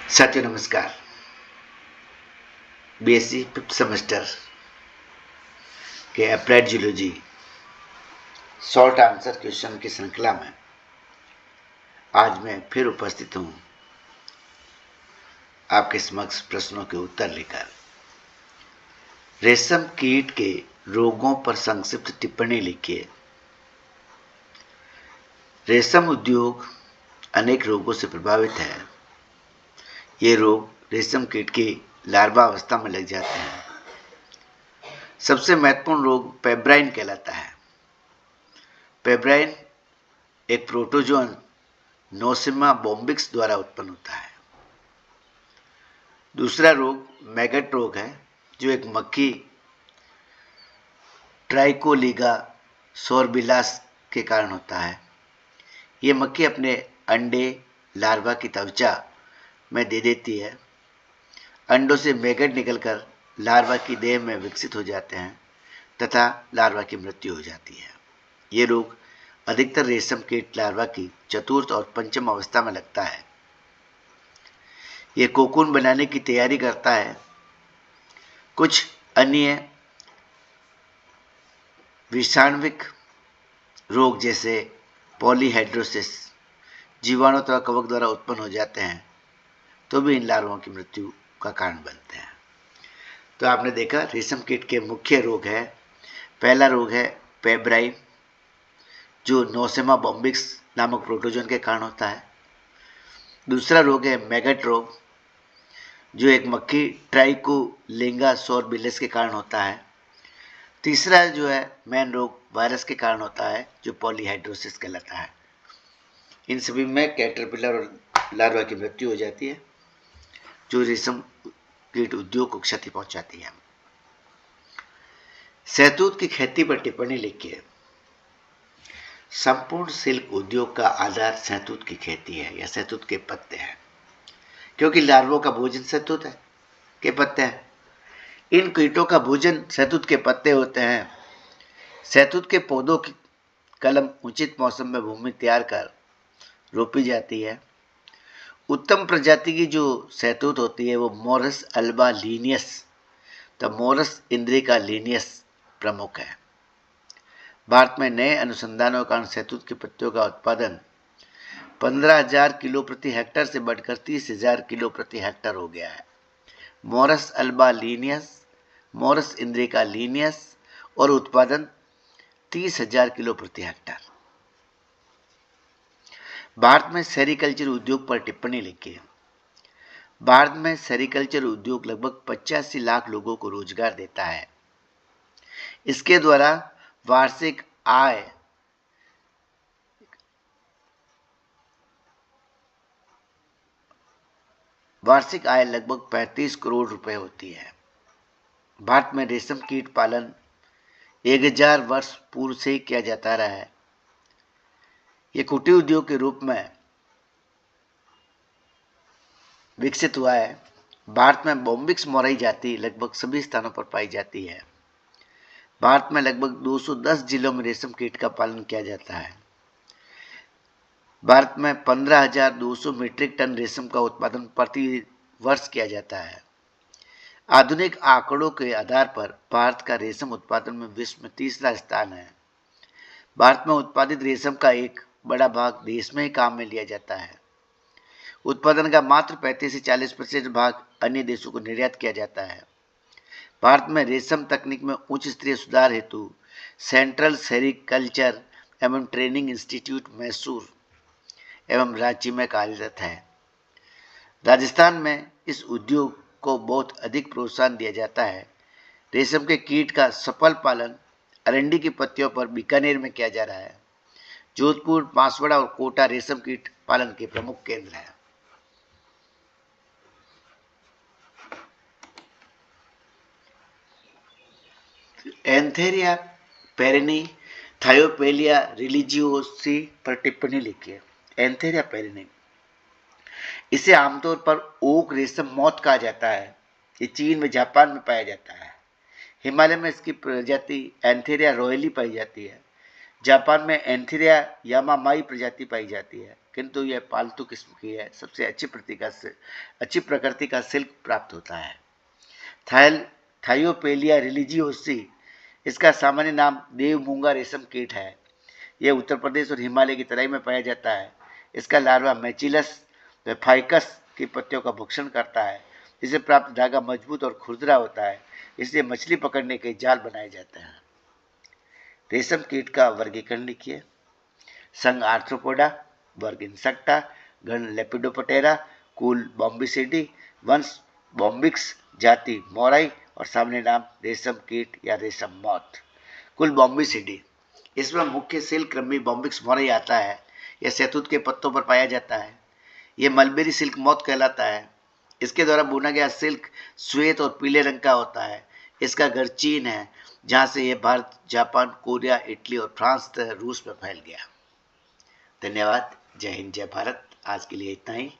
साथियों नमस्कार। BSc fifth semester के applied geology short answer question की श्रृंखला में आज मैं फिर उपस्थित हूँ आपके समक्ष प्रश्नों के उत्तर लेकर। रेशम कीट के रोगों पर संक्षिप्त टिप्पणी लिखिए। रेशम उद्योग अनेक रोगों से प्रभावित है। ये रोग रेशम कीट की लार्वा अवस्था में लग जाते हैं। सबसे महत्वपूर्ण रोग पेब्राइन कहलाता है। पेब्राइन एक प्रोटोजोन नोसिमा बोम्बिक्स द्वारा उत्पन्न होता है। दूसरा रोग मैगट रोग है, जो एक मक्खी ट्राइकोलीगा सोरबिलास के कारण होता है। ये मक्खी अपने अंडे लार्वा की त्वचा में दे देती है। अंडों से मैगट निकलकर लार्वा की देह में विकसित हो जाते हैं तथा लार्वा की मृत्यु हो जाती है। ये रोग अधिकतर रेशम कीट लार्वा की चतुर्थ और पंचम अवस्था में लगता है। ये कोकून बनाने की तैयारी करता है। कुछ अन्य विषाणविक रोग जैसे पॉलीहाइड्रोसिस जीवाणु अथवा कवक द्वारा उत्पन्न हो जाते हैं तो भी इन लार्वों की मृत्यु का कारण बनते हैं। तो आपने देखा रेशम कीट के मुख्य रोग है। पहला रोग है पेब्राइन, जो नोसेमा बॉम्बिक्स नामक प्रोटोजोन के कारण होता है। दूसरा रोग है मैगट रोग, जो एक मक्खी ट्राइकोलिंगा सोरबिलस के कारण होता है। तीसरा जो है मेन रोग वायरस के कारण होता है, जो पॉलीहाइड्रोसिस कहलाता है। इन सभी में कैटरपिलर और लार्वा की मृत्यु हो जाती है, जो रेशम कीट उद्योग को क्षति पहुंचाती है। शहतूत की खेती पर टिप्पणी लिखिए। संपूर्ण सिल्क उद्योग का आधार शहतूत की खेती है या शहतूत के पत्ते हैं, क्योंकि लार्वों का भोजन शहतूत है के पत्ते हैं। इन कीटों का भोजन शहतूत के पत्ते होते हैं। शहतूत के पौधों की कलम उचित मौसम में भूमि तैयार कर रोपी जाती है। उत्तम प्रजाति की जो शहतूत होती है वो मोरस अल्बा लीनियस, तो मोरस इंद्रिका लीनियस प्रमुख है। भारत में नए अनुसंधानों के कारण शहतूत के पत्तियों का उत्पादन 15,000 किलो प्रति हेक्टर से बढ़कर 30,000 किलो प्रति हेक्टर हो गया है। Morus alba Linnaeus, Morus indica Linnaeus और उत्पादन 30,000 किलो प्रति हेक्टर। भारत में सेरिकल्चर उद्योग पर टिप्पणी लिखिए। भारत में सेरिकल्चर उद्योग लगभग 85 लाख लोगों को रोजगार देता है। इसके द्वारा वार्षिक आय लगभग 35 करोड़ रुपए होती है। भारत में रेशम कीट पालन 1000 वर्ष पूर्व से ही किया जाता रहा है। ये कुटीर उद्योग के रूप में विकसित हुआ है। भारत में बोम्बिक्स मोराई जाति लगभग सभी स्थानों पर पाई जाती है। भारत में लगभग 210 जिलों में रेशम कीट का पालन किया जाता है। भारत में 15,200 मीट्रिक टन रेशम का उत्पादन प्रति वर्ष किया जाता है। आधुनिक आंकड़ों के आधार पर भारत का रेशम उत्पादन में विश्व में तीसरा स्थान है। भारत में उत्पादित रेशम का एक बड़ा भाग देश में ही काम में लिया जाता है। उत्पादन का मात्र 35 से 40% भाग अन्य देशों को निर्यात किया जाता है। भारत में रेशम तकनीक में उच्च स्तरीय सुधार हेतु सेंट्रल सेरिकल्चर एवं ट्रेनिंग इंस्टीट्यूट मैसूर एवं रांची में कार्यरत है। राजस्थान में इस उद्योग को बहुत अधिक प्रोत्साहन दिया जाता है। रेशम के कीट का सफल पालन अरंडी की पत्तियों पर बीकानेर में किया जा रहा है। जोधपुर, बांसवाड़ा और कोटा रेशम कीट पालन के प्रमुख केंद्र हैं। एंथेरिया पेरिनी थायोपेलिया रिलीजियोसी पर टिप्पणी लिखिए। एंथेरिया पेरिनी, इसे आमतौर पर ओक रेशम मौत कहा जाता है। ये चीन में जापान में पाया जाता है। हिमालय में इसकी प्रजाति एंथेरिया रॉयली पाई जाती है, जापान में एंथीरिया यामामाई प्रजाति पाई जाती है, किंतु यह पालतू किस्म की है। सबसे अच्छी प्रकृति का सिल्क प्राप्त होता है। थायोपेलिया रिलीजियोसी, इसका सामान्य नाम देव मूंगा रेशम कीट है। यह उत्तर प्रदेश और हिमालय की तराई में पाया जाता है। इसका लार्वा मैचिलस वेफाइकस की पत्तियों का भक्षण करता है, जिससे प्राप्त धागा मजबूत और खुरदरा होता है, इसलिए मछली पकड़ने के जाल बनाए जाते हैं। रेशम कीट का वर्गीकरण लिखिए। संघ आर्थ्रोपोडा, वर्ग इंसेक्टा, गण लेपिडोप्टेरा, कुल बॉम्बिसिडी, वंश बॉम्बिक्स, जाति मोराई और सामान्य नाम रेशम कीट या रेशम मौत। कुल बॉम्बिसिडी, इसमें मुख्य सिल्क कृमि बॉम्बिक्स मोराई आता है। यह शहतूत के पत्तों पर पाया जाता है। यह मलबेरी सिल्क मौत कहलाता है। इसके द्वारा बुना गया सिल्क श्वेत और पीले रंग का होता है। इसका घर चीन है, जहाँ से यह भारत, जापान, कोरिया, इटली और फ्रांस तथा रूस में फैल गया। धन्यवाद। जय हिंद, जय भारत। आज के लिए इतना ही।